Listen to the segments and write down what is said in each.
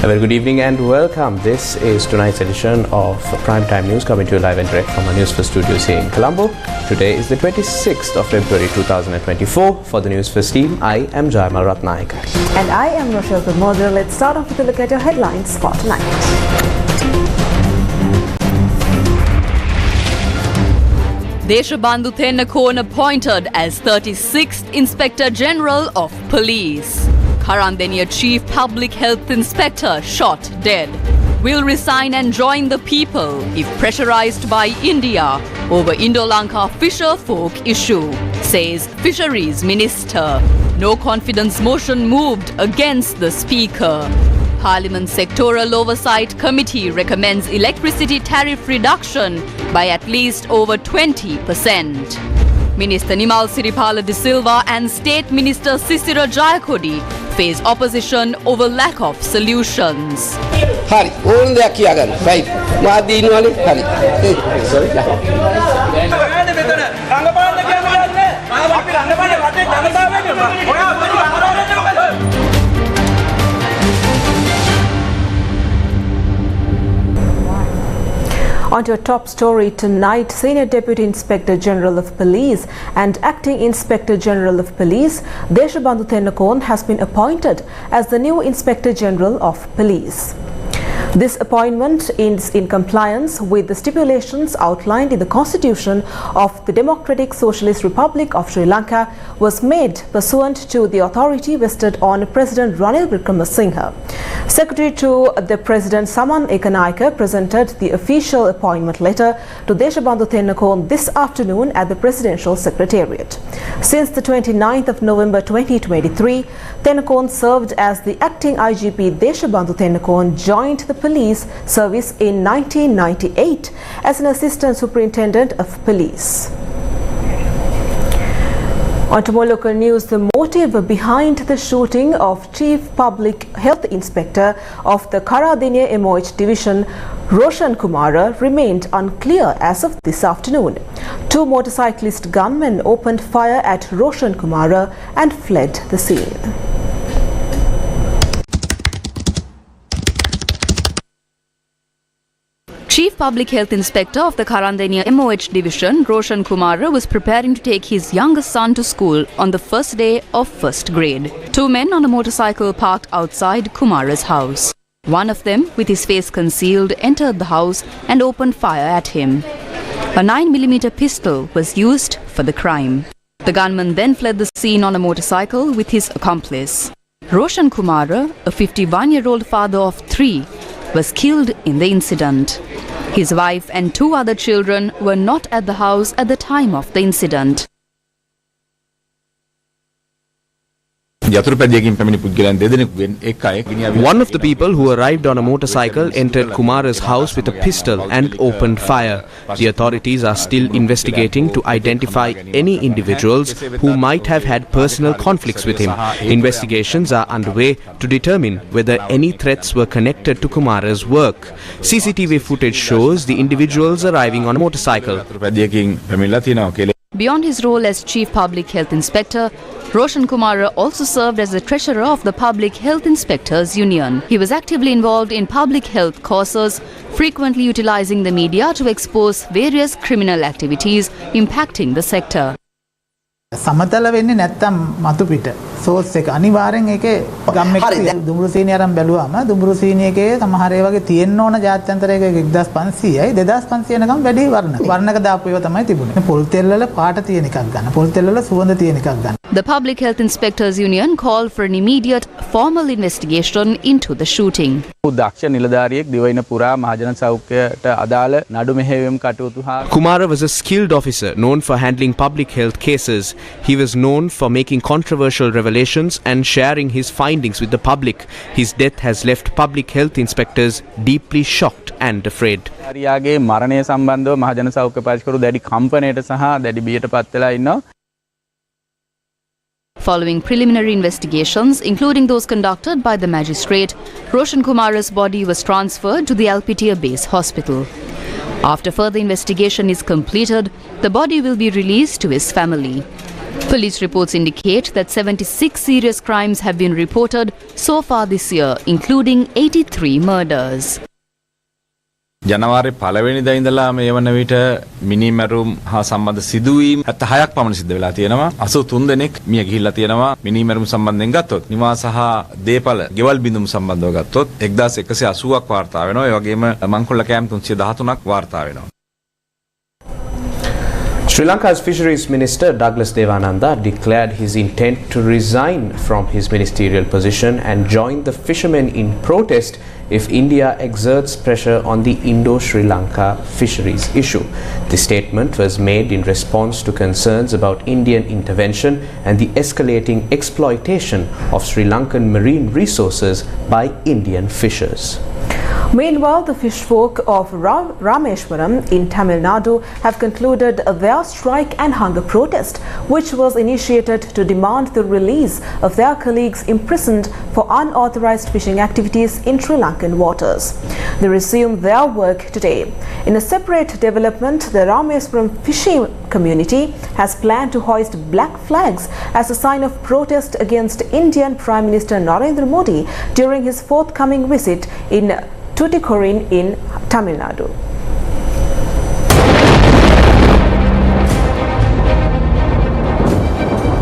very good evening and welcome. This is tonight's edition of Primetime News, coming to you live and direct from our Newsfirst studios here in Colombo. Today is the 26th of February 2024. For the Newsfirst team, I am Jaimal Ratnayaka. And I am Rochelle Gudmodar. Let's start off with a look at your headlines for tonight. Deshabandhu Thennakoon appointed as 36th Inspector General of Police. Karandeniya Chief Public Health Inspector shot dead. Will resign and join the people if pressurized by India over Indo-Lanka fisher folk issue, says Fisheries Minister. No confidence motion moved against the Speaker. Parliament Sectoral Oversight Committee recommends electricity tariff reduction by at least over 20%. Minister Nimal Siripala De Silva and State Minister Sisira Jayakodi face opposition over lack of solutions. Hari, all the Akiagan, right? Madi Nuali, Hari. Sorry. On to a top story tonight, Senior Deputy Inspector General of Police and Acting Inspector General of Police, Deshabandhu Thennakoon, has been appointed as the new Inspector General of Police. This appointment is in compliance with the stipulations outlined in the Constitution of the Democratic Socialist Republic of Sri Lanka, was made pursuant to the authority vested on President Ranil Wickremesinghe. Secretary to the President Saman Ekanayake presented the official appointment letter to Deshabandhu Thennakoon this afternoon at the Presidential Secretariat. Since the 29th of November 2023, Thennakoon served as the acting IGP. Deshabandhu Thennakoon joined the police service in 1998 as an assistant superintendent of police. On to more local news, the motive behind the shooting of Chief Public Health Inspector of the Karandeniya MOH Division, Roshan Kumara, remained unclear as of this afternoon. Two motorcyclist gunmen opened fire at Roshan Kumara and fled the scene. Chief Public Health Inspector of the Karandeniya MOH Division, Roshan Kumara, was preparing to take his youngest son to school on the first day of first grade. Two men on a motorcycle parked outside Kumara's house. One of them, with his face concealed, entered the house and opened fire at him. A 9mm pistol was used for the crime. The gunman then fled the scene on a motorcycle with his accomplice. Roshan Kumara, a 51-year-old father of three, was killed in the incident. His wife and two other children were not at the house at the time of the incident. One of the people who arrived on a motorcycle entered Kumara's house with a pistol and opened fire. The authorities are still investigating to identify any individuals who might have had personal conflicts with him. Investigations are underway to determine whether any threats were connected to Kumara's work. CCTV footage shows the individuals arriving on a motorcycle. Beyond his role as Chief Public Health Inspector, Roshan Kumara also served as the treasurer of the Public Health Inspectors Union. He was actively involved in public health causes, frequently utilizing the media to expose various criminal activities impacting the sector. සමතල වෙන්නේ නැත්තම් මතු පිට sauce එක අනිවාර්යෙන් ඒකේ ගම් එක දුඹුරු සීනි අරන් බැලුවාම දුඹුරු සීනි එකේ සමහර ඒ වගේ තියෙන්න ඕන ජාත්‍යන්තර එක 1500යි 2500 යනකම් වැඩි වර්ණක දාපු ඒවා තමයි තිබුණේ පොල් තෙල් වල පාට තියෙන එකක් ගන්න පොල් තෙල් වල සුවඳ තියෙන එකක් ගන්න. The Public Health Inspectors Union called for an immediate formal investigation into the shooting. Kumara was a skilled officer known for handling public health cases. He was known for making controversial revelations and sharing his findings with the public. His death has left public health inspectors deeply shocked and afraid. Following preliminary investigations, including those conducted by the magistrate, Roshan Kumara's body was transferred to the Alpitia Base Hospital. After further investigation is completed, the body will be released to his family. Police reports indicate that 76 serious crimes have been reported so far this year, including 83 murders. ජනවාරි පළවෙනිදා ඉඳලා මේ වන විට මිනිමැරුම් හා සම්බන්ධ සිදුවීම් 76ක් පමණ සිද්ධ වෙලා තියෙනවා 83 දෙනෙක් මිය ගිහිල්ලා තියෙනවා මිනිමැරුම් සම්බන්ධයෙන් ගත්තොත් නිවාස හා දේපල ගෙවල් බිඳුම් සම්බන්ධව ගත්තොත් 1180ක් වාර්තා වෙනවා ඒ වගේම මංකොල්ල කැම් 313ක් වාර්තා වෙනවා Sri Lanka's Fisheries Minister Douglas Devananda declared his intent to resign from his ministerial position and join the fishermen in protest if India exerts pressure on the Indo-Sri Lanka fisheries issue. The statement was made in response to concerns about Indian intervention and the escalating exploitation of Sri Lankan marine resources by Indian fishers. Meanwhile, the fishfolk of Rameshwaram in Tamil Nadu have concluded their strike and hunger protest, which was initiated to demand the release of their colleagues imprisoned for unauthorized fishing activities in Sri Lankan waters. They resumed their work today. In a separate development, the Rameshwaram fishing community has planned to hoist black flags as a sign of protest against Indian Prime Minister Narendra Modi during his forthcoming visit in Tuticorin in Tamil Nadu.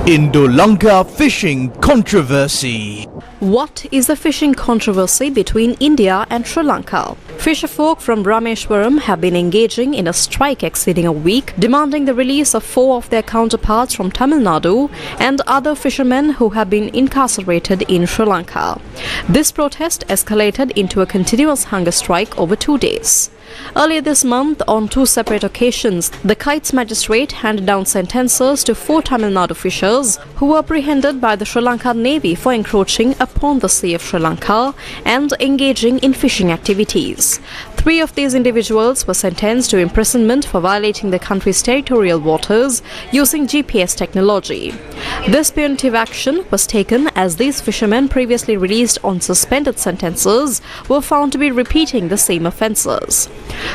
Indo-Lanka fishing controversy. What is the fishing controversy between India and Sri Lanka? Fisherfolk from Rameshwaram have been engaging in a strike exceeding a week, demanding the release of 4 of their counterparts from Tamil Nadu and other fishermen who have been incarcerated in Sri Lanka. This protest escalated into a continuous hunger strike over 2 days. Earlier this month, on 2 separate occasions, the Kites magistrate handed down sentences to 4 Tamil Nadu fishers who were apprehended by the Sri Lankan Navy for encroaching upon the Sea of Sri Lanka and engaging in fishing activities. 3 of these individuals were sentenced to imprisonment for violating the country's territorial waters using GPS technology. This punitive action was taken as these fishermen previously released on suspended sentences were found to be repeating the same offences.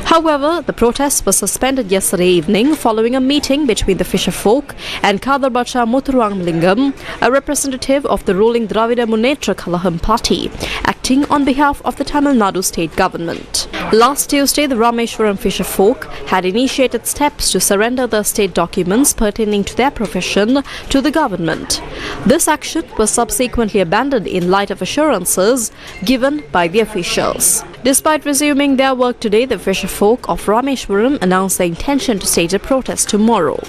However, the protests were suspended yesterday evening following a meeting between the fisherfolk and Kadarbacha Muthuranglingam, a representative of the ruling Dravida Munnetra Kalaham party, acting on behalf of the Tamil Nadu state government. Last Tuesday, the Rameshwaram fisherfolk had initiated steps to surrender their state documents pertaining to their profession to the government. This action was subsequently abandoned in light of assurances given by the officials. Despite resuming their work today, the fisherfolk of Rameshwaram announced their intention to stage a protest tomorrow.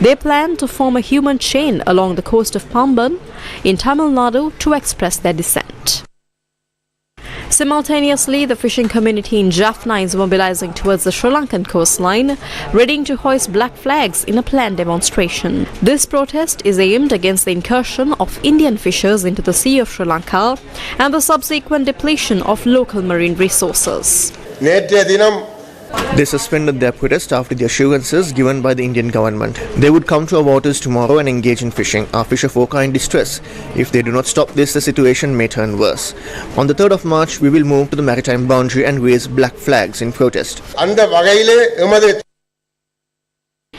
They plan to form a human chain along the coast of Pamban in Tamil Nadu to express their dissent. Simultaneously, the fishing community in Jaffna is mobilizing towards the Sri Lankan coastline, ready to hoist black flags in a planned demonstration. This protest is aimed against the incursion of Indian fishers into the Sea of Sri Lanka and the subsequent depletion of local marine resources. They suspended their protest after the assurances given by the Indian government. They would come to our waters tomorrow and engage in fishing. Our fisherfolk are in distress. If they do not stop this, the situation may turn worse. On the 3rd of March, we will move to the maritime boundary and raise black flags in protest.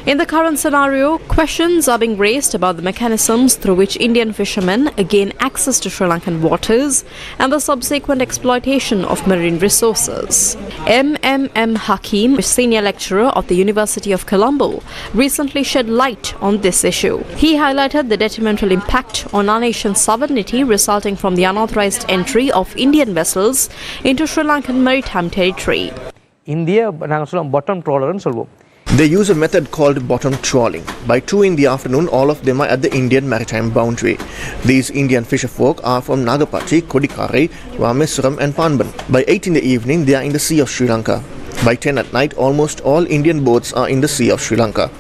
In the current scenario, questions are being raised about the mechanisms through which Indian fishermen gain access to Sri Lankan waters and the subsequent exploitation of marine resources. M. Hakim, senior lecturer of the University of Colombo, recently shed light on this issue. He highlighted the detrimental impact on our nation's sovereignty resulting from the unauthorized entry of Indian vessels into Sri Lankan maritime territory. India bottom trawler solvom. They use a method called bottom trawling. By 2 in the afternoon, all of them are at the Indian maritime boundary. These Indian fisherfolk are from Nagapati, Kodikari, Rameshwaram and Pamban. By 8 in the evening, they are in the Sea of Sri Lanka. By 10 at night, almost all Indian boats are in the Sea of Sri Lanka.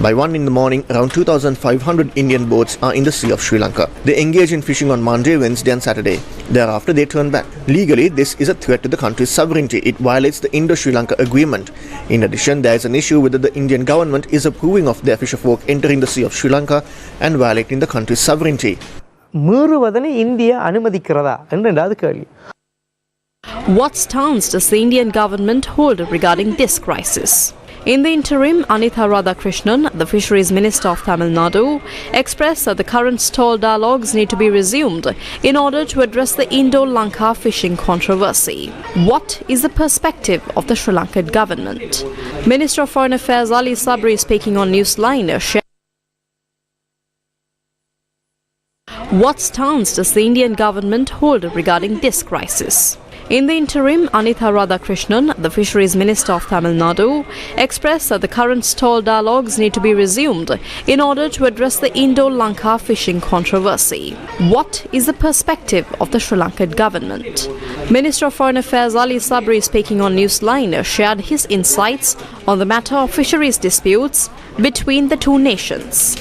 By 1 in the morning, around 2,500 Indian boats are in the Sea of Sri Lanka. They engage in fishing on Monday, Wednesday and Saturday. Thereafter, they turn back. Legally, this is a threat to the country's sovereignty. It violates the Indo-Sri Lanka agreement. In addition, there is an issue whether the Indian government is approving of their fisherfolk entering the Sea of Sri Lanka and violating the country's sovereignty. What stance does the Indian government hold regarding this crisis? In the interim, Anitha Radhakrishnan, the Fisheries Minister of Tamil Nadu, expressed that the current stalled dialogues need to be resumed in order to address the Indo-Lanka fishing controversy. What is the perspective of the Sri Lankan government? Minister of Foreign Affairs Ali Sabri, speaking on Newsline, shared what stance does the Indian government hold regarding this crisis? In the interim, Anitha Radhakrishnan, the Fisheries Minister of Tamil Nadu, expressed that the current stalled dialogues need to be resumed in order to address the Indo-Lanka fishing controversy. What is the perspective of the Sri Lankan government? Minister of Foreign Affairs Ali Sabri, speaking on Newsline, shared his insights on the matter of fisheries disputes between the two nations.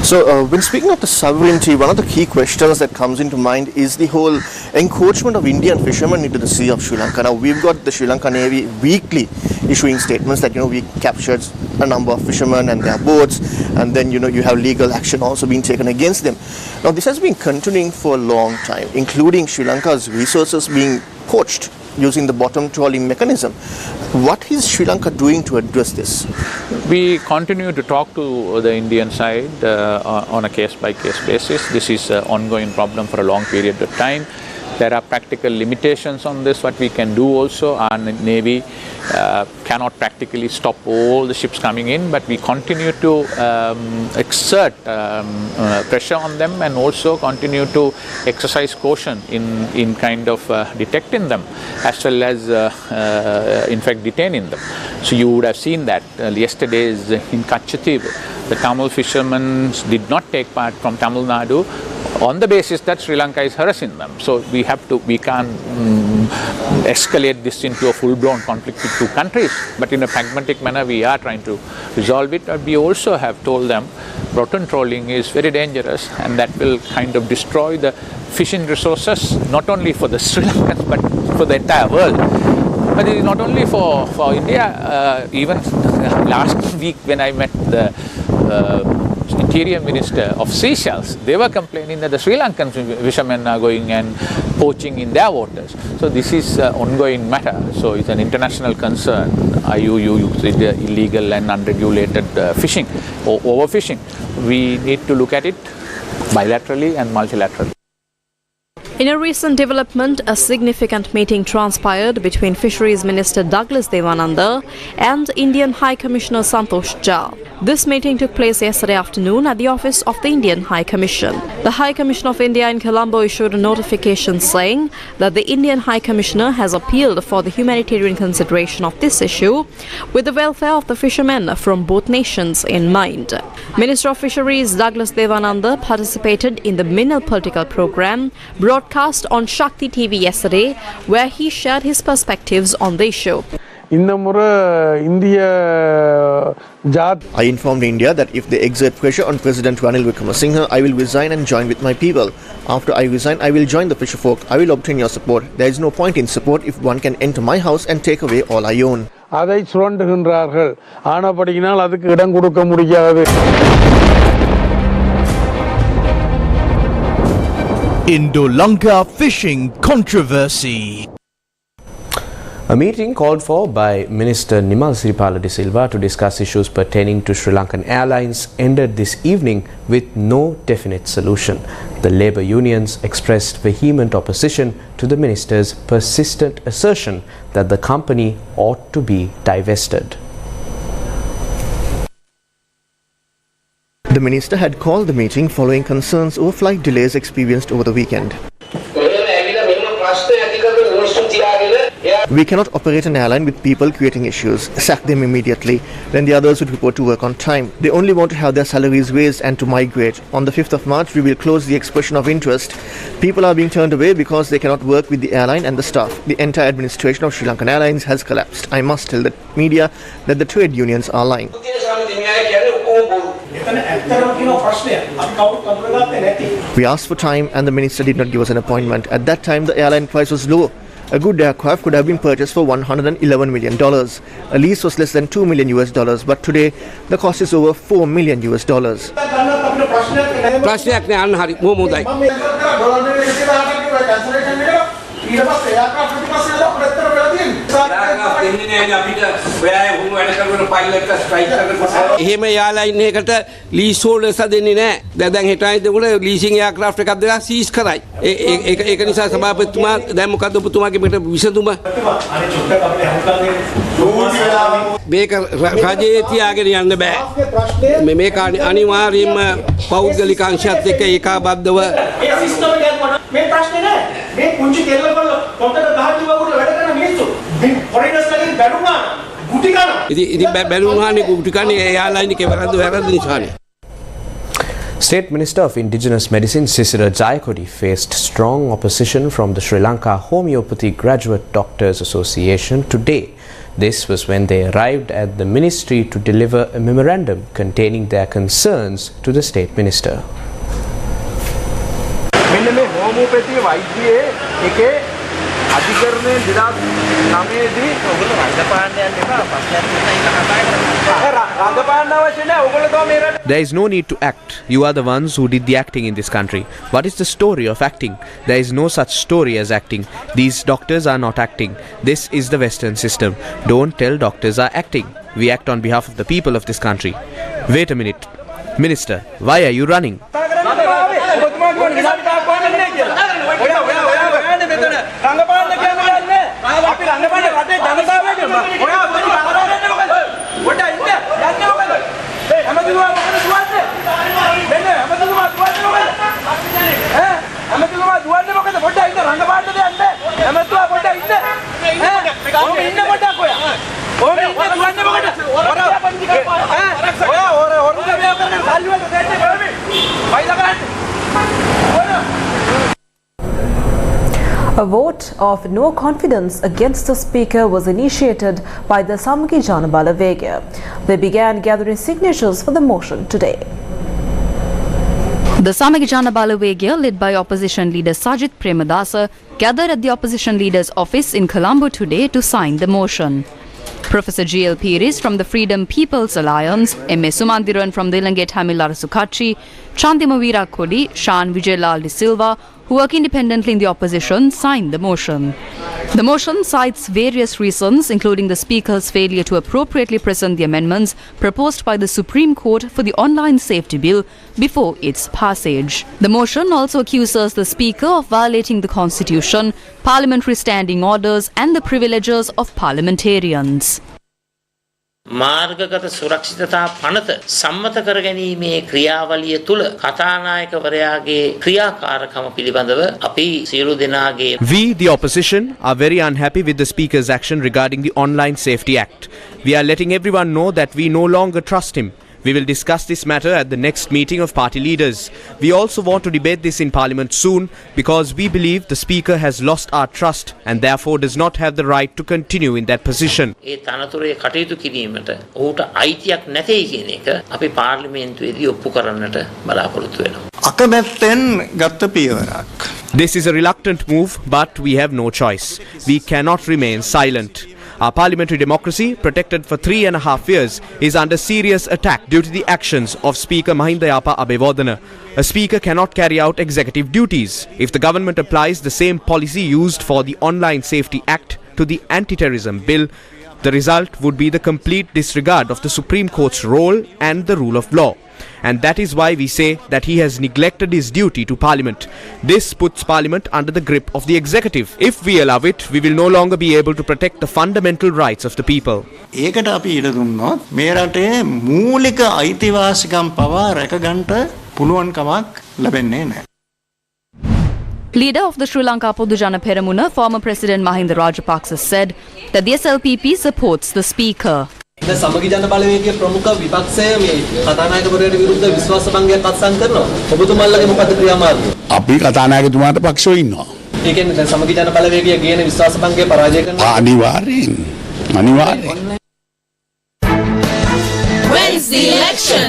So, when speaking of the sovereignty, one of the key questions that comes into mind is the whole encroachment of Indian fishermen into the Sea of Sri Lanka. Now, we've got the Sri Lanka Navy weekly issuing statements that, we captured a number of fishermen and their boats, and then, you have legal action also being taken against them. Now, this has been continuing for a long time, including Sri Lanka's resources being poached using the bottom trawling mechanism. What is Sri Lanka doing to address this? We continue to talk to the Indian side on a case-by-case basis. This is an ongoing problem for a long period of time. There are practical limitations on this. What we can do also, our Navy cannot practically stop all the ships coming in, but we continue to exert pressure on them and also continue to exercise caution in kind of detecting them as well as in fact detaining them. So you would have seen that yesterday's in Kachchati, the Tamil fishermen did not take part from Tamil Nadu on the basis that Sri Lanka is harassing them. So we can't escalate this into a full-blown conflict with two countries, but in a pragmatic manner we are trying to resolve it. But we also have told them bottom trawling is very dangerous and that will kind of destroy the fishing resources not only for the Sri Lankans but for the entire world. But it is not only for India. Even last week when I met the Interior Minister of Seychelles, they were complaining that the Sri Lankan fishermen are going and poaching in their waters. So this is an ongoing matter. So it's an international concern. IUU is illegal and unregulated fishing or overfishing. We need to look at it bilaterally and multilaterally. In a recent development, a significant meeting transpired between Fisheries Minister Douglas Devananda and Indian High Commissioner Santosh Jha. This meeting took place yesterday afternoon at the office of the Indian High Commission. The High Commission of India in Colombo issued a notification saying that the Indian High Commissioner has appealed for the humanitarian consideration of this issue with the welfare of the fishermen from both nations in mind. Minister of Fisheries Douglas Devananda participated in the Minnal political program broadcast on Shakti TV yesterday, where he shared his perspectives on the issue. I informed India that if they exert pressure on President Ranil Wickremesinghe, I will resign and join with my people. After I resign, I will join the fisherfolk. I will obtain your support. There is no point in support if one can enter my house and take away all I own. Indo-Lanka fishing controversy. A meeting called for by Minister Nimal Siripala de Silva to discuss issues pertaining to Sri Lankan Airlines ended this evening with no definite solution. The labour unions expressed vehement opposition to the minister's persistent assertion that the company ought to be divested. The minister had called the meeting following concerns over flight delays experienced over the weekend. We cannot operate an airline with people creating issues. Sack them immediately. Then the others would report to work on time. They only want to have their salaries raised and to migrate. On the 5th of March, we will close the expression of interest. People are being turned away because they cannot work with the airline and the staff. The entire administration of Sri Lankan Airlines has collapsed. I must tell the media that the trade unions are lying. We asked for time and the minister did not give us an appointment. At that time, the airline price was low. A good aircraft could have been purchased for $111 million. A lease was less than $2 million US, but today the cost is over $4 million US. එහෙම යාලා ඉන්න එකට lease holders දෙන්නේ නැහැ. දැන් හෙට ආයෙත් උගල leasing aircraft එකක් දෙලා සීස් කරයි. ඒක නිසා සභාපතිතුමා දැන් මොකද්ද ඔබතුමාගේ මෙතන විසඳුම? මේක රජයේ තියාගෙන යන්න බෑ. මේක අනිවාර්යයෙන්ම පෞද්ගලික අංශයත් එක්ක ඒකාබද්ධව මේ ප්‍රශ්නේ නෑ. මේ කුංචි කෙල්ලවල පොතට ගහන්න වගුරු වැඩ කරන මිනිස්සු. මේ ෆොරිනර්ස් වලින් බැලුවා ගුටි කනවා. ඉතින් බැලුවානේ ගුටි කන්නේ එයාලා ඉන්නේ වැරද්ද නිසානේ. State Minister of Indigenous Medicine Sisira Jayakodi faced strong opposition from the Sri Lanka Homeopathy Graduate Doctors Association today. This was when they arrived at the ministry to deliver a memorandum containing their concerns to the State Minister. මෙන්න මේ හෝමියෝපැති වෛද්‍යයේ එකේ අධිකරණයේ 2009 දී ඔයගොල්ලෝ රංගපාන්න යන්න එපා ප්‍රශ්නයක් තියෙනවා ඉන්න කතා කරලා රංගපාන්න අවශ්‍ය නැහැ ඔයගොල්ලෝ තව මේ රට There is no need to act. You are the ones who did the acting in this country. What is the story of acting? There is no such story as acting. These doctors are not acting. This is the Western system. Don't tell doctors are acting. We act on behalf of the people of this country. Wait a minute. Minister, why are you running? A vote of no confidence against the Speaker was initiated by the Samaki Janabala Vegya. They began gathering signatures for the motion today. The Samaki Janabala Vegya, led by opposition leader Sajith Premadasa, gathered at the opposition leader's office in Colombo today to sign the motion. Professor G.L. Piris from the Freedom People's Alliance, M.A. Sumandiran from the Ilange Tamil Arasu Katchi, Chandimavira Kodi, Shan Vijayalal de Silva, who work independently in the opposition, signed the motion. The motion cites various reasons, including the Speaker's failure to appropriately present the amendments proposed by the Supreme Court for the online safety bill before its passage. The motion also accuses the Speaker of violating the Constitution, parliamentary standing orders and the privileges of parliamentarians. මාර්ගගත සුරක්ෂිතතා පනත සම්මත කර ගැනීමේ ක්‍රියාවලිය තුල කතානායකවරයාගේ ක්‍රියාකාරකම පිළිබඳව අපි සියලු දෙනාගේ We, the opposition, are very unhappy with the Speaker's action regarding the Online Safety Act. We are letting everyone know that we no longer trust him. We will discuss this matter at the next meeting of party leaders. We also want to debate this in Parliament soon because we believe the Speaker has lost our trust and therefore does not have the right to continue in that position. ඒ තනතුරේ කටයුතු කිරීමට ඔහුට අයිතියක් නැtei කියන එක අපි පාර්ලිමේන්තුවේදී ඔප්පු කරන්නට බලාපොරොත්තු වෙනවා. අකමැත්තෙන් ගත්ත පියවරක්. This is a reluctant move, but we have no choice. We cannot remain silent. Our parliamentary democracy, protected for 3.5 years, is under serious attack due to the actions of Speaker Mahinda Yapa Abeyewardene. A speaker cannot carry out executive duties. If the government applies the same policy used for the Online Safety Act to the anti-terrorism bill, the result would be the complete disregard of the Supreme Court's role and the rule of law. And that is why we say that he has neglected his duty to Parliament. This puts Parliament under the grip of the executive. If we allow it, we will no longer be able to protect the fundamental rights of the people. ඒකට අපි ඉඩ දුන්නොත් මේ රටේ මූලික අයිතිවාසිකම් පවා රැකගන්න පුළුවන් කමක් ලැබෙන්නේ නැහැ. Leader of the Sri Lanka Podujana Peramuna, former President Mahinda Rajapaksa, said that the SLPP supports the Speaker. The Samaki Janabala ප්‍රමුඛ විපක්ෂය මේ කතානායකවරයාට විරුද්ධ විශ්වාස භංගයක් අත්සන් කරනවා. ඔබතුමාලගේ මොකද ක්‍රියාමාර්ගය? අපි කතානායකතුමාට පක්ෂව ඉන්නවා. ඒ කියන්නේ සමගි ජනබලවේගය ගේන විශ්වාස භංගය පරාජය කරනවා. අනිවාර්යෙන්. When's the election?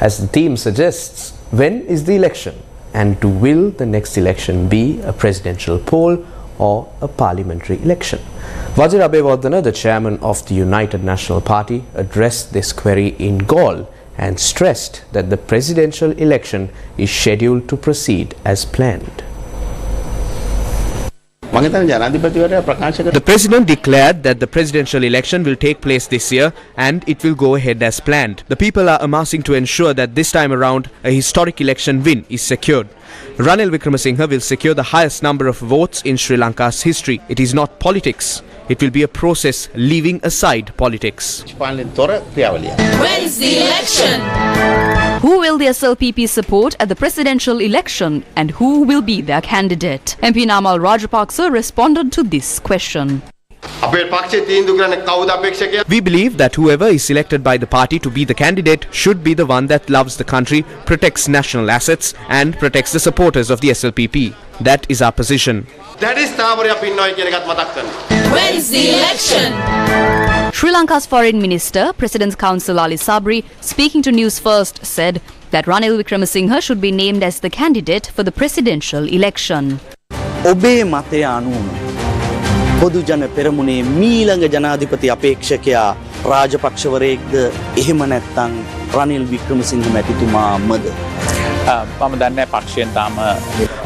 As the theme suggests, when is the election? And will the next election be a presidential poll or a parliamentary election? Wazir Abeyewardene, the chairman of the United National Party, addressed this query in Galle and stressed that the presidential election is scheduled to proceed as planned. The president declared that the presidential election will take place this year and it will go ahead as planned. The people are amassing to ensure that this time around a historic election win is secured. Ranil Wickremesinghe will secure the highest number of votes in Sri Lanka's history. It is not politics. It will be a process leaving aside politics. When's the election? Who will the SLPP support at the presidential election and who will be their candidate? MP Namal Rajapaksa responded to this question. We believe that whoever is selected by the party to be the candidate should be the one that loves the country, protects national assets and protects the supporters of the SLPP. That is our position. When's the election? Sri Lanka's Foreign Minister, President's Counsel Ali Sabri, speaking to Newsfirst, said that Ranil Wickremesinghe should be named as the candidate for the presidential election. ඔබේ මතය අනුව පොදු ජන පෙරමුණේ මීළඟ ජනාධිපති අපේක්ෂකයා රාජපක්ෂවරයෙක්ද එහෙම නැත්නම් රනිල් වික්‍රමසිංහ මැතිතුමාමද? මම දන්නේ පක්ෂයෙන් තාම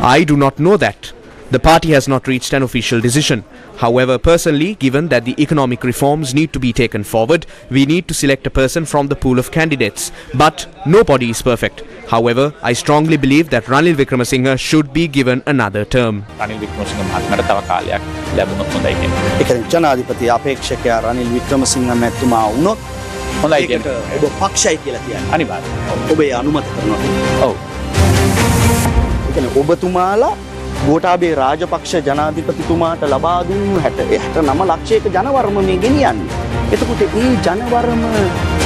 I do not know that. The party has not reached an official decision. However, personally, given that the economic reforms need to be taken forward, we need to select a person from the pool of candidates. But nobody is perfect. However, I strongly believe that Ranil Wickremesinghe should be given another term. Ranil Wickremesinghe මහත්මයාට තව කාලයක් ලැබුණොත් හොඳයි කියන්නේ. ඒ කියන්නේ ජනාධිපති අපේක්ෂකයා රනිල් වික්‍රමසිංහ මැතිතුමා වුණොත් හොඳයි කියන්නේ. ඔබ පක්ෂයි කියලා කියන්නේ. අනිවාර්යයෙන්. ඔබේ අනුමත කරනවා. ඔව්. ඒ කියන්නේ ඔබතුමාලා ගෝඨාභය රාජපක්ෂ ජනාධිපතිතුමාට ලබා දුන්නු 69 ලක්ෂයක ජනවර්ම මේ ගෙනියන්නේ. එතකොට ඒ ජනවර්ම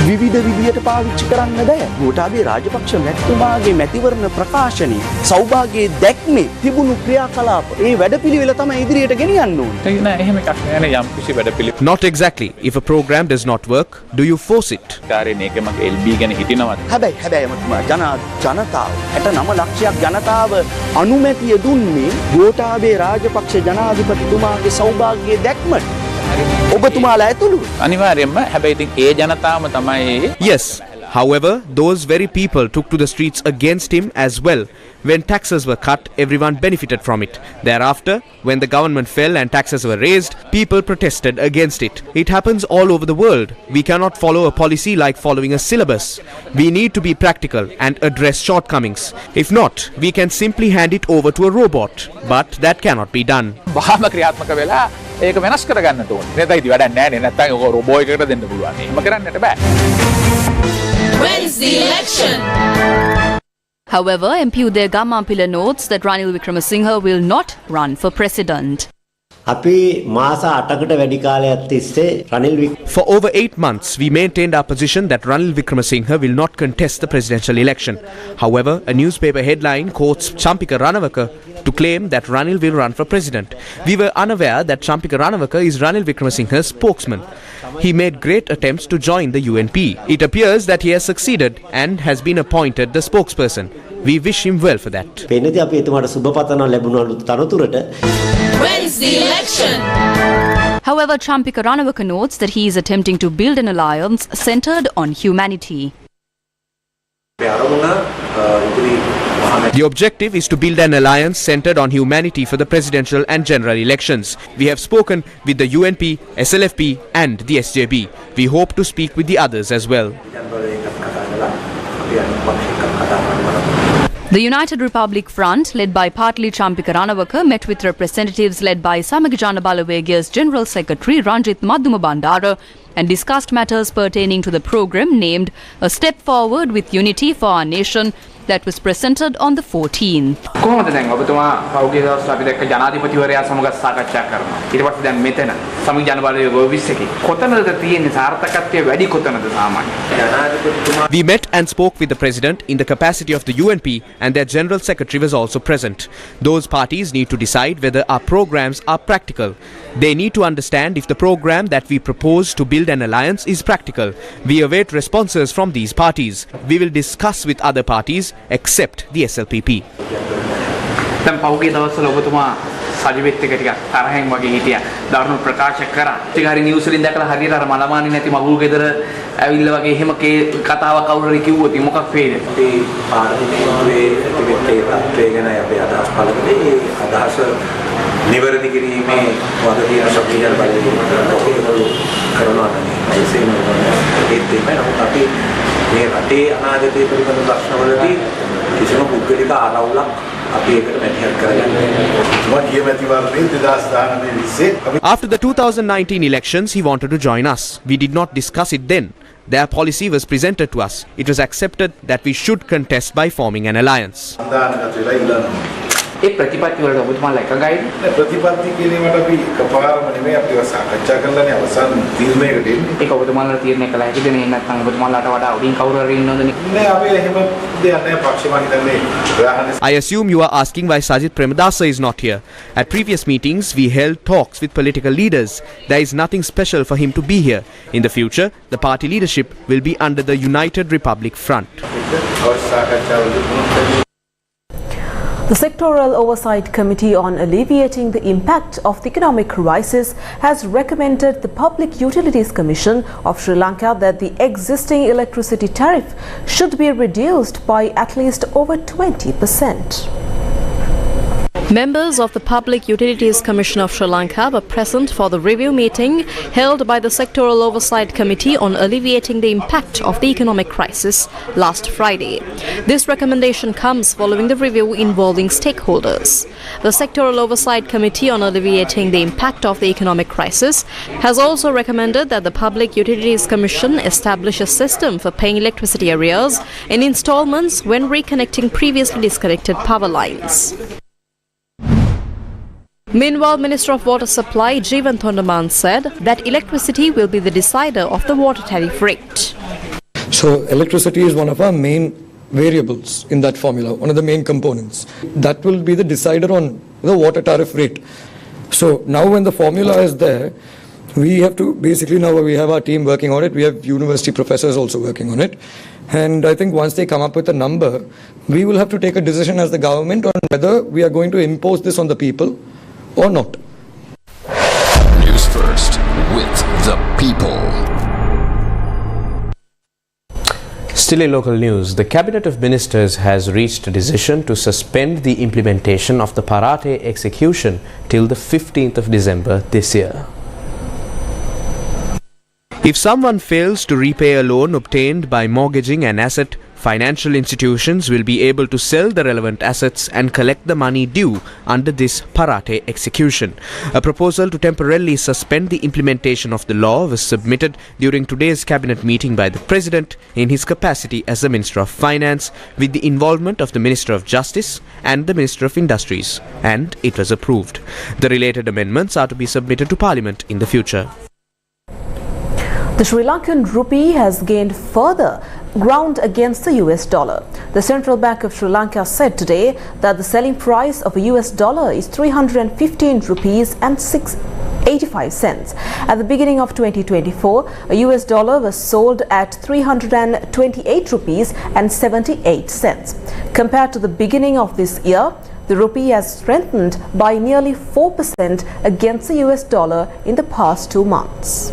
විවිධ විදියට පාවිච්චි කරන්න බෑ. ගෝඨාභය රාජපක්ෂ මැතිතුමාගේ මැතිවරණ ප්‍රකාශනයේ සෞභාග්‍යයේ දැක්මේ තිබුණු ක්‍රියාකලාප ඒ වැඩපිළිවෙල තමයි ඉදිරියට ගෙනියන්න ඕනේ. නෑ එහෙම එකක් නෑනේ යම් කිසි වැඩපිළිවෙල. Not exactly. If a program does not work, do you force it? කාර්යනේ එකම LB ගැන හිටිනවද? හැබැයි ජනතාව 69 ලක්ෂයක් ජනතාව අනුමැතිය දුන්නේ ගෝඨාභය රාජපක්ෂ ජනාධිපතිතුමාගේ සෞභාග්‍යයේ දැක්මට. ඔබතුමාලා ඇතුළු අනිවාර්යයෙන්ම හැබැයි ඉතින් ඒ ජනතාවම තමයි. Yes. However, those very people took to the streets against him as well. When taxes were cut, everyone benefited from it. Thereafter, when the government fell and taxes were raised, people protested against it. It happens all over the world. We cannot follow a policy like following a syllabus. We need to be practical and address shortcomings. If not, we can simply hand it over to a robot. But that cannot be done. බාහම ක්‍රියාත්මක වෙලා ඒක වෙනස් කරගන්නට ඕනේ. නේද? ඉතින් වැඩක් නැහැ නේ. නැත්තම් ඔක රොබෝ එකකට දෙන්න පුළුවන්. එහෙම කරන්නට බෑ. When's the election? However, MP Uday Gammampila notes that Ranil Wickremesinghe will not run for president. For over 8 months, we maintained our position that Ranil Wickremesinghe will not contest the presidential election. However, a newspaper headline quotes Champika Ranawaka to claim that Ranil will run for president. We were unaware that Champika Ranawaka is Ranil Wickremesinghe's spokesman. He made great attempts to join the UNP. It appears that he has succeeded and has been appointed the spokesperson. We wish him well for that. When's the election? However, Champika Ranawaka notes that he is attempting to build an alliance centered on humanity. The objective is to build an alliance centered on humanity for the presidential and general elections. We have spoken with the UNP, SLFP and the SJB. We hope to speak with the others as well. The United Republic Front, led by partly Champika Ranawaka, met with representatives led by Samagajana Balawegia's General Secretary Ranjit Madhumabandara and discussed matters pertaining to the program named A Step Forward with Unity for Our Nation that was presented on the 14th. කොහොමද දැන් ඔබතුමා පෞද්ගලික දවස් අපි දැක්ක ජනාධිපතිවරයා සමග සාකච්ඡා කරනවා. ඊට පස්සේ දැන් මෙතන සමග ජනබලයේ ඔෆිස් එකේ කොතනද තියෙන්නේ සාර්ථකත්වය වැඩි කොතනද සාමාන්‍යයෙන්? We met and spoke with the president in the capacity of the UNP and their general secretary was also present. Those parties need to decide whether our programs are practical. They need to understand if the program that we propose to build an alliance is practical. We await responses from these parties. We will discuss with other parties except the SLPP. දැන් පෞද්ගලික දවස්වල ඔබතුමා සජිවිත් එක ටිකක් තරහෙන් වගේ හිටියා. දරුණු ප්‍රකාශ කරා. ටික හරි නිවුස් වලින් දැකලා හරියට අර මලමානි නැති මගුල් ගෙදර ඇවිල්ලා වගේ එහෙම කතාවක් කවුරු හරි කිව්වොත් මොකක් වෙයිද? ඒ පාර්ලිමේන්තුවේ තිබෙච්ච ඒ තත්ත්වය ගැන අපි අදහස් පළ කළේ. ඒ අදහස නිවැරදි නිවැරදි කිරීමේ වද තියෙන ශක්තියල් බලයෙන් ඔකේවලු කරනවා නම් ඒසේම ඒත් එමය නමුත් අපි මේ රටේ අනාගතය පිළිබඳ ප්‍රශ්නවලදී කිසිම පුද්ගලික ආරවුලක් අපි ඒකට මැදිහත් කරගන්නේ නැහැ. After the 2019 elections, he wanted to join us. We did not discuss it then. Their policy was presented to us. It was accepted that we should contest by forming an alliance. ඒ ප්‍රතිපත්ති වලට ඔබතුමාලා එකගයිද? ප්‍රතිපත්ති කියනකට අපි එකපාරම නෙමෙයි අපි සාකච්ඡා කරලානේ අවසන් තීරණයකට එන්නේ. ඒක ඔබතුමාලා තීරණය කළා හැකිද නේ නැත්නම් ඔබතුමාලාට වඩා උඩින් කවුරු හරි ඉන්නවද නේ? නෑ අපි එහෙම දෙයක් නෑ පක්ෂ මම හිතන්නේ. I assume you are asking why Sajid Premadasa is not here. At previous meetings, we held talks with political leaders. There is nothing special for him to be here. In the future, the party leadership will be under the United Republic Front. The Sectoral Oversight Committee on Alleviating the Impact of the Economic Crisis has recommended the Public Utilities Commission of Sri Lanka that the existing electricity tariff should be reduced by at least over 20%. Members of the Public Utilities Commission of Sri Lanka were present for the review meeting held by the Sectoral Oversight Committee on Alleviating the Impact of the Economic Crisis last Friday. This recommendation comes following the review involving stakeholders. The Sectoral Oversight Committee on Alleviating the Impact of the Economic Crisis has also recommended that the Public Utilities Commission establish a system for paying electricity arrears in installments when reconnecting previously disconnected power lines. Meanwhile, Minister of Water Supply Jeevan Thondaman said that electricity will be the decider of the water tariff rate. So electricity is one of our main variables in that formula, one of the main components. That will be the decider on the water tariff rate. So now when the formula is there, we have to basically, now we have our team working on it, we have university professors also working on it. And I think once they come up with a number, we will have to take a decision as the government on whether we are going to impose this on the people or not. News First with the people. Still in local news, the Cabinet of Ministers has reached a decision to suspend the implementation of the Parate execution till the 15th of December this year. If someone fails to repay a loan obtained by mortgaging an asset, financial institutions will be able to sell the relevant assets and collect the money due under this Parate execution. A proposal to temporarily suspend the implementation of the law was submitted during today's cabinet meeting by the President in his capacity as the Minister of Finance, with the involvement of the Minister of Justice and the Minister of Industries, and it was approved. The related amendments are to be submitted to Parliament in the future. The Sri Lankan rupee has gained further ground against the US dollar. The Central Bank of Sri Lanka said today that the selling price of a US dollar is 315 rupees and 85 cents. At the beginning of 2024, a US dollar was sold at 328 rupees and 78 cents. Compared to the beginning of this year, the rupee has strengthened by nearly 4% against the US dollar in the past 2 months.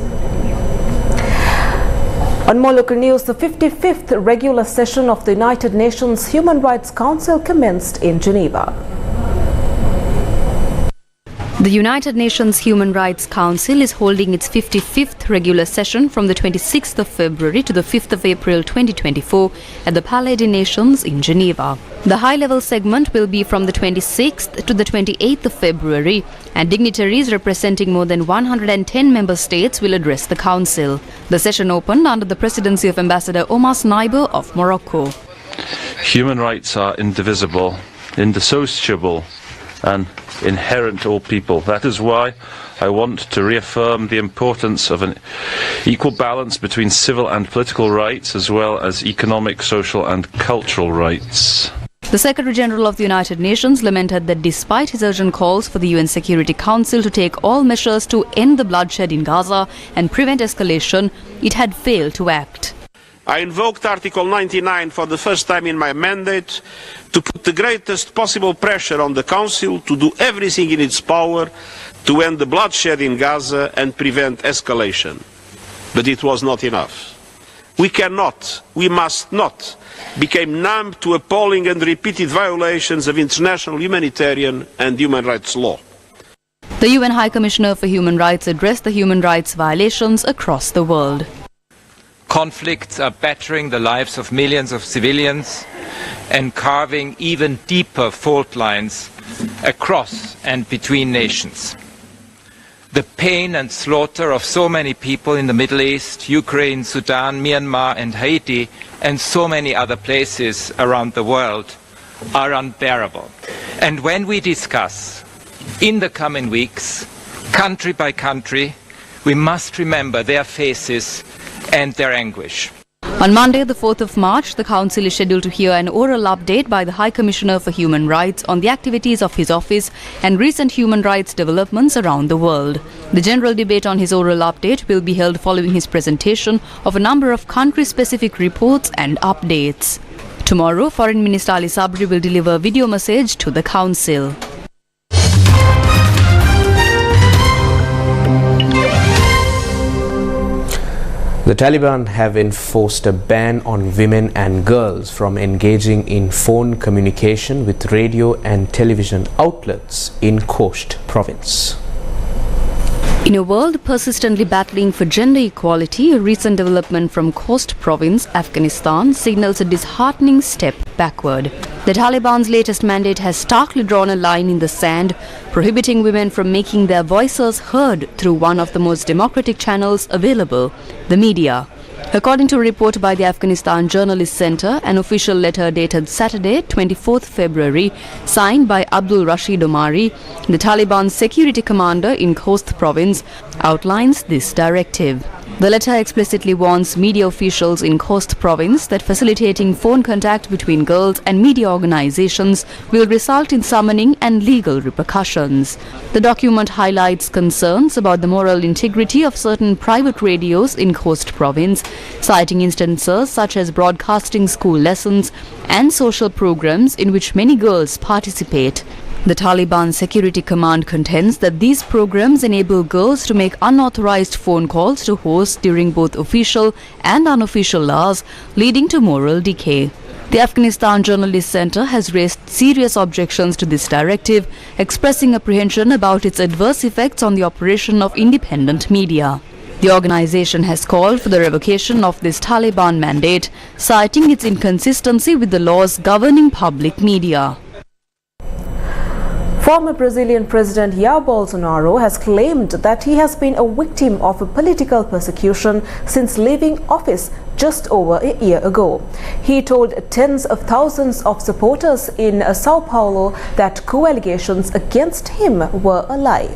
On more local news, the 55th regular session of the United Nations Human Rights Council commenced in Geneva. The United Nations Human Rights Council is holding its 55th regular session from the 26th of February to the 5th of April 2024 at the Palais des Nations in Geneva. The high-level segment will be from the 26th to the 28th of February, and dignitaries representing more than 110 member states will address the council. The session opened under the presidency of Ambassador Omar Sniber of Morocco. Human rights are indivisible, indissociable, and inherent to all people. That is why I want to reaffirm the importance of an equal balance between civil and political rights, as well as economic, social and cultural rights. The Secretary-General of the United Nations lamented that despite his urgent calls for the UN Security Council to take all measures to end the bloodshed in Gaza and prevent escalation, it had failed to act. I invoked Article 99 for the first time in my mandate to put the greatest possible pressure on the Council to do everything in its power to end the bloodshed in Gaza and prevent escalation. But it was not enough. We cannot, we must not, become numb to appalling and repeated violations of international humanitarian and human rights law. The UN High Commissioner for Human Rights addressed the human rights violations across the world. Conflicts are battering the lives of millions of civilians and carving even deeper fault lines across and between nations. The pain and slaughter of so many people in the Middle East, Ukraine, Sudan, Myanmar and Haiti, and so many other places around the world are unbearable. And when we discuss in the coming weeks, country by country, we must remember their faces and their anguish. On Monday, the 4th of March, the Council is scheduled to hear an oral update by the High Commissioner for Human Rights on the activities of his office and recent human rights developments around the world. The general debate on his oral update will be held following his presentation of a number of country-specific reports and updates. Tomorrow, Foreign Minister Ali Sabri will deliver a video message to the Council. The Taliban have enforced a ban on women and girls from engaging in phone communication with radio and television outlets in Khost province. In a world persistently battling for gender equality, a recent development from Khost province, Afghanistan, signals a disheartening step backward. The Taliban's latest mandate has starkly drawn a line in the sand, prohibiting women from making their voices heard through one of the most democratic channels available, the media. According to a report by the Afghanistan Journalist Center, an official letter dated Saturday, 24th February, signed by Abdul Rashid Omari, the Taliban's security commander in Khost province, outlines this directive. The letter explicitly warns media officials in Khost province that facilitating phone contact between girls and media organizations will result in summoning and legal repercussions. The document highlights concerns about the moral integrity of certain private radios in Khost province, citing instances such as broadcasting school lessons and social programs in which many girls participate. The Taliban Security Command contends that these programs enable girls to make unauthorized phone calls to hosts during both official and unofficial hours, leading to moral decay. The Afghanistan Journalist Center has raised serious objections to this directive, expressing apprehension about its adverse effects on the operation of independent media. The organization has called for the revocation of this Taliban mandate, citing its inconsistency with the laws governing public media. Former Brazilian President Jair Bolsonaro has claimed that he has been a victim of a political persecution since leaving office just over a year ago. He told tens of thousands of supporters in Sao Paulo that coup allegations against him were a lie.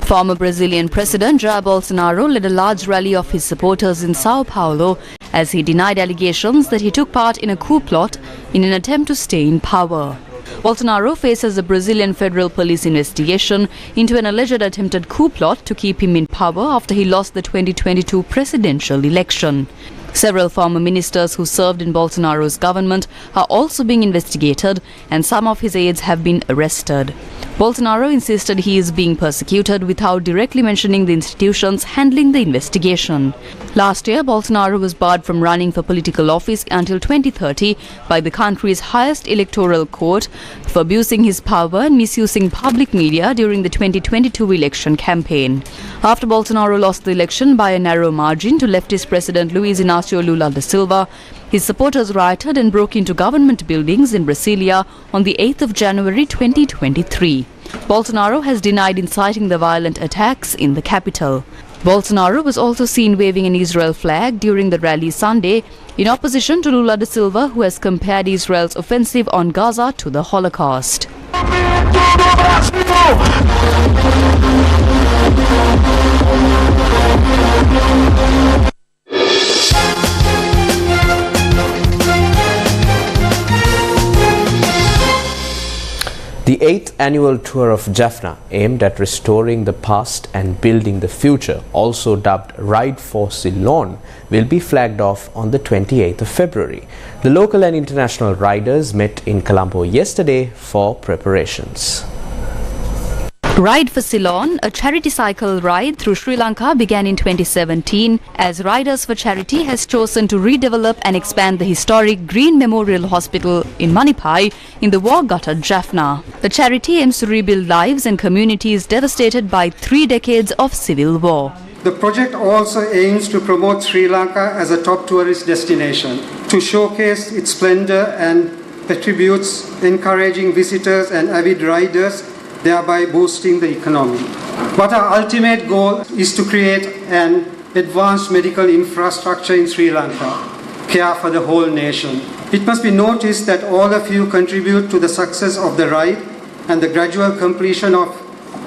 Former Brazilian President Jair Bolsonaro led a large rally of his supporters in Sao Paulo as he denied allegations that he took part in a coup plot in an attempt to stay in power. Bolsonaro faces a Brazilian federal police investigation into an alleged attempted coup plot to keep him in power after he lost the 2022 presidential election. Several former ministers who served in Bolsonaro's government are also being investigated, and some of his aides have been arrested. Bolsonaro insisted he is being persecuted without directly mentioning the institutions handling the investigation. Last year, Bolsonaro was barred from running for political office until 2030 by the country's highest electoral court for abusing his power and misusing public media during the 2022 election campaign. After Bolsonaro lost the election by a narrow margin to leftist President Luiz Inácio Lula da Silva, his supporters rioted and broke into government buildings in Brasilia on the 8th of January 2023. Bolsonaro has denied inciting the violent attacks in the capital. Bolsonaro was also seen waving an Israel flag during the rally Sunday in opposition to Lula da Silva, who has compared Israel's offensive on Gaza to the Holocaust. The 8th annual tour of Jaffna, aimed at restoring the past and building the future, also dubbed Ride for Ceylon, will be flagged off on the 28th of February. The local and international riders met in Colombo yesterday for preparations. Ride for Ceylon, a charity cycle ride through Sri Lanka, began in 2017 as Riders for Charity has chosen to redevelop and expand the historic Green Memorial Hospital in Manipai in the war-gutted Jaffna. The charity aims to rebuild lives and communities devastated by 3 decades of civil war. The project also aims to promote Sri Lanka as a top tourist destination, to showcase its splendor and attributes, encouraging visitors and avid riders, thereby boosting the economy. But our ultimate goal is to create an advanced medical infrastructure in Sri Lanka, care for the whole nation. It must be noticed that all of you contribute to the success of the ride and the gradual completion of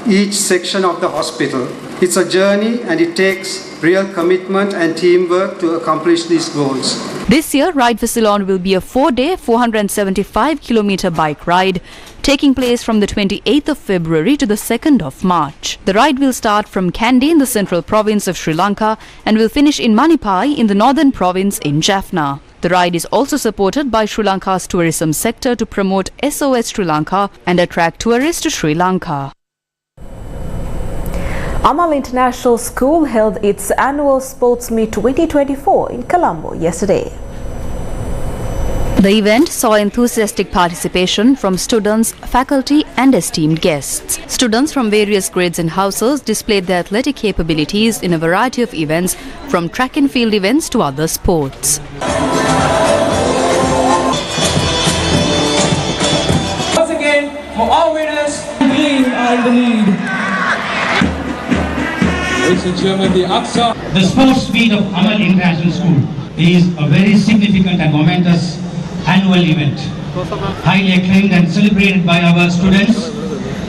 each section of the hospital. It's a journey and it takes real commitment and teamwork to accomplish these goals. This year, Ride for Ceylon will be a 4-day, 475-kilometer bike ride, taking place from the 28th of February to the 2nd of March. The ride will start from Kandy in the central province of Sri Lanka and will finish in Manipai in the northern province in Jaffna. The ride is also supported by Sri Lanka's tourism sector to promote SOS Sri Lanka and attract tourists to Sri Lanka. Amal International School held its annual Sports Meet 2024 in Colombo yesterday. The event saw enthusiastic participation from students, faculty and esteemed guests. Students from various grades and houses displayed their athletic capabilities in a variety of events, from track and field events to other sports. Once again, for our winners, green are in the lead. The sports meet of Amal International School is a very significant and momentous annual event, highly acclaimed and celebrated by our students,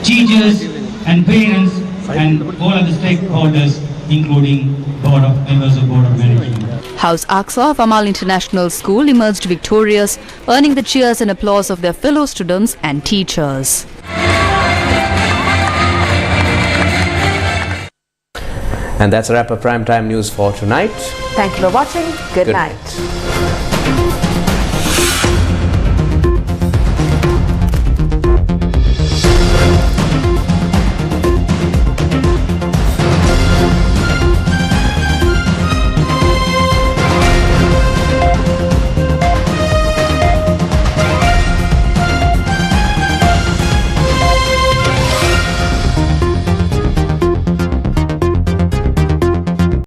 teachers and parents and all of the stakeholders, including members of Board of Management. House Aksa of Amal International School emerged victorious, earning the cheers and applause of their fellow students and teachers. And that's a wrap of Primetime News for tonight. Thank you for watching. Good night.